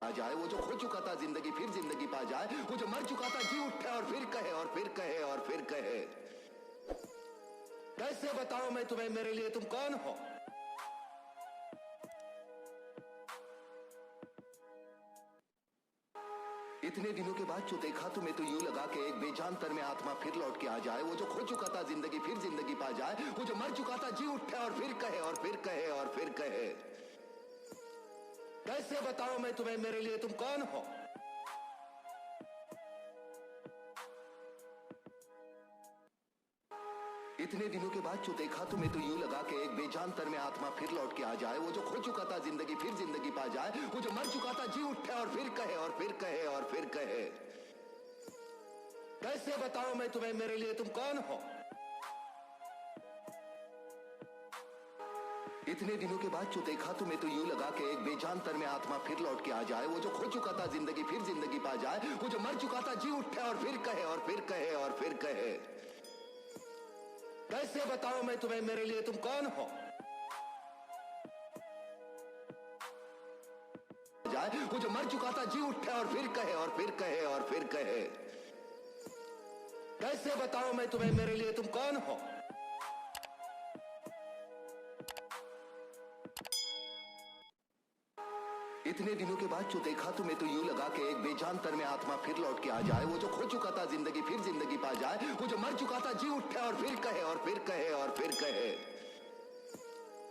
आ जाए, वो जो खो चुका था जिंदगी फिर जिंदगी पा जाए, वो जो मर चुका था जी उठे और फिर कहे और फिर कहे और फिर कहे। कैसे बताऊं मैं तुम्हें मेरे लिए तुम कौन हो? इतने दिनों के बाद जो देखा तुम्हें तो यूं लगा के एक बेजान तर में आत्मा फिर लौट के आ जाए, वो जो खो चुका था जिंदगी फिर जिंदगी पा जाए, वो जो मर चुका था जी उठे और फिर कहे और फिर कहे और फिर कहे। कैसे बताऊं मैं तुम्हें मेरे लिए तुम कौन हो? इतने दिनों के बाद जो देखा तुम्हें तो यूं लगा के एक बेजान तर में आत्मा फिर लौट के आ जाए, वो जो खो चुका था जिंदगी फिर जिंदगी पा जाए, वो जो मर चुका था जी उठे और फिर कहे और फिर कहे और फिर कहे। कैसे बताऊं मैं तुम्हें मेरे लिए तुम कौन हो? इतने दिनों के बाद जो देखा तुम्हें तो यूं लगा के एक बेजान तर में आत्मा फिर लौट के आ जाए, वो जो खो चुका था जिंदगी फिर जिंदगी पा जाए, वो जो मर चुका था जी उठे और फिर कहे और फिर कहे और फिर कहे। कैसे बताऊं मैं तुम्हें मेरे लिए तुम कौन हो? जाए, वो जो मर चुका था जी उठे और फिर कहे और फिर कहे और फिर कहे। कैसे बताऊं मैं तुम्हें मेरे लिए तुम कौन हो? इतने दिनों के बाद जो देखा तुम्हें तो यूं लगा के एक बेजान तर में आत्मा फिर लौट के आ जाए, वो जो खो चुका था जिंदगी फिर जिंदगी पा जाए, वो जो मर चुका था जी उठे और फिर कहे और फिर कहे और फिर कहे।